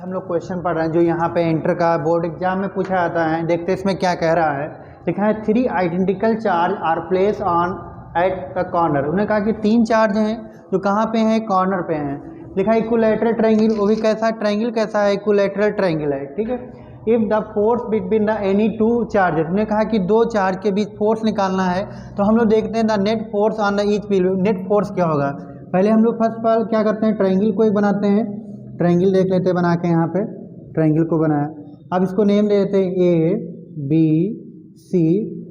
हम लोग क्वेश्चन पढ़ रहे हैं जो यहाँ पे इंटर का बोर्ड एग्जाम में पूछा जाता है। देखते हैं इसमें क्या कह रहा है। लिखा है 3 identical charge are place on at the corner. उन्होंने कहा कि 3 चार्ज हैं जो कहाँ पे हैं, कॉर्नर पे हैं। लिखा है इक्विलैटरल ट्रायंगल, वो भी कैसा ट्रायंगल कैसा है, इक्विलैटरल ट्रायंगल है, ठीक है। If the force between the any 2 charges, उन्होंने कहा कि 2 चार्ज के बीच फोर्स निकालना है। तो हम लोग देखते हैं the net force on the each wheel, net force क्या होगा। पहले हम लोग फर्स्ट ऑफ ऑल क्या करते हैं, ट्रायंगल को एक बनाते हैं। ट्रायंगल देख लेते हैं बना के, यहाँ पे ट्रायंगल को बनाया। अब इसको नेम दे देते हैं ए बी सी।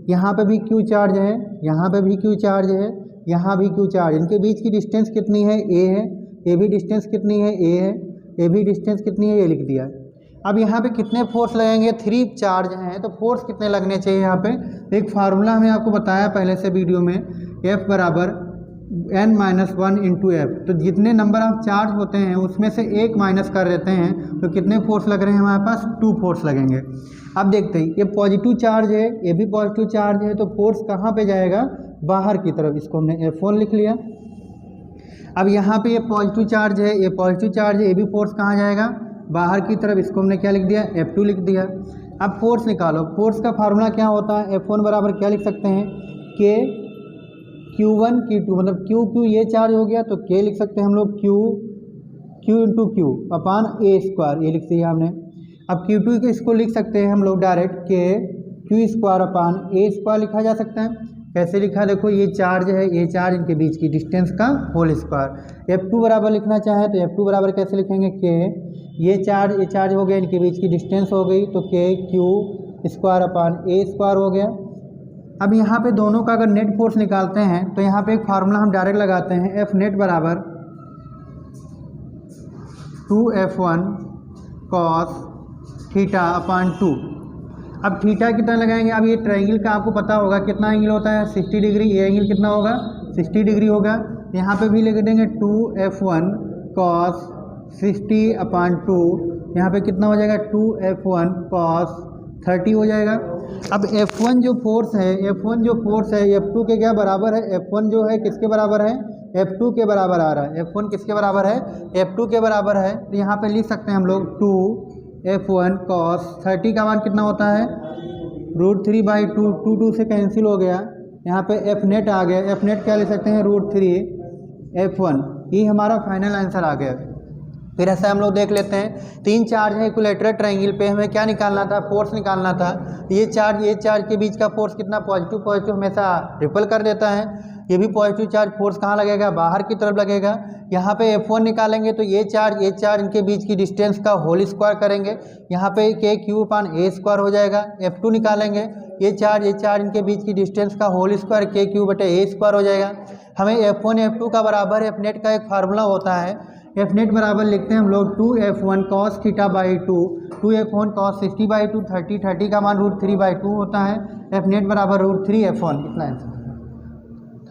यहाँ पे भी क्यू चार्ज है, यहाँ पे भी क्यू चार्ज है, यहाँ भी क्यू चार्ज। इनके बीच की डिस्टेंस कितनी है, ए है। ए भी डिस्टेंस कितनी है, ए है। ए भी डिस्टेंस कितनी है, ये लिख दिया। अब यहाँ पे कितने फोर्स लगेंगे, 3 चार्ज हैं तो फोर्स कितने लगने चाहिए। यहाँ पे एक फार्मूला हमें आपको बताया पहले से वीडियो में, F बराबर n-1 इंटू एफ। तो जितने नंबर ऑफ चार्ज होते हैं उसमें से एक माइनस कर देते हैं तो कितने फोर्स लग रहे हैं हमारे पास, 2 फोर्स लगेंगे। अब देखते हैं, ये पॉजिटिव चार्ज है, ये भी पॉजिटिव चार्ज है, तो फोर्स कहाँ पे जाएगा, बाहर की तरफ। इसको हमने F1 लिख लिया। अब यहाँ पे ये पॉजिटिव चार्ज है, ये पॉजिटिव चार्ज है, ये भी फोर्स कहाँ जाएगा, बाहर की तरफ। इसको हमने क्या लिख दिया, F2 लिख दिया। अब फोर्स निकालो। फोर्स का फार्मूला क्या होता है, F1 बराबर क्या लिख सकते हैं, K Q1 Q2, मतलब Q ये चार्ज हो गया तो K लिख सकते हैं हम लोग Q into Q upon A square, ये लिख दिया हमने। अब Q2 को इसको लिख सकते हैं हम लोग direct K Q square upon A square लिखा जा सकता है। कैसे लिखा, देखो ये चार्ज है, ये चार्ज, इनके बीच की डिस्टेंस का होल स्क्वायर। F2 बराबर लिखना चाहे तो F2 बराबर कैसे लिखेंगे, K ये चार्ज हो गया, इनके बीच की डिस्टेंस हो गई तो K Q square upon A square हो गया। अब यहाँ पे दोनों का अगर नेट फोर्स निकालते हैं तो यहाँ पे एक फार्मूला हम डायरेक्ट लगाते हैं, F नेट बराबर 2F1 cos थीटा अपान 2। अब थीटा कितना लगाएंगे, अब ये ट्रायंगल का आपको पता होगा कितना एंगल होता है, 60 डिग्री। ये एंगल कितना होगा, 60 डिग्री होगा। यहाँ पे भी लिख देंगे 2F1 cos 60 अपान 2। यहाँ पे कितना हो जाएगा, 2F1 cos 30 हो जाएगा। अब F1 जो फोर्स है, F2 के क्या बराबर है, F1 जो है किसके बराबर है, F2 के बराबर आ रहा है। F1 किसके बराबर है, F2 के बराबर है। तो यहाँ पे लिख सकते हैं हम लोग 2F1 cos 30 का मान कितना होता है, √3/2। 2 से कैंसिल हो गया, यहाँ पे F नेट आ गया। F नेट क्या ले सकते हैं, √3F1। ये हमारा फाइनल आंसर आ गया। फिर ऐसा हम लोग देख लेते हैं, 3 चार्ज है इक्विलैटरल ट्रायंगल पे, हमें क्या निकालना था, फोर्स निकालना था। ये चार्ज के बीच का फोर्स कितना, पॉजिटिव हमेशा रिपल कर देता है। ये भी पॉजिटिव चार्ज, फोर्स कहाँ लगेगा, बाहर की तरफ लगेगा। यहाँ पे F1 निकालेंगे तो ये चार्ज इनके बीच की डिस्टेंस का होल स्क्वायर करेंगे, यहाँ पे K Q upon A square हो जाएगा। F2 निकालेंगे, ये चार्ज इनके बीच की डिस्टेंस का होल स्क्वायर K Q बटे ए स्क्वायर हो जाएगा। हमें F1 F2 का बराबर F नेट का एक फार्मूला होता है, F नेट बराबर लिखते हैं हम लोग 2F1 cos θ/2, 2F1 cos 60/2, 30 का मान √3/2 होता है। F नेट बराबर √3F1, इतना आंसर।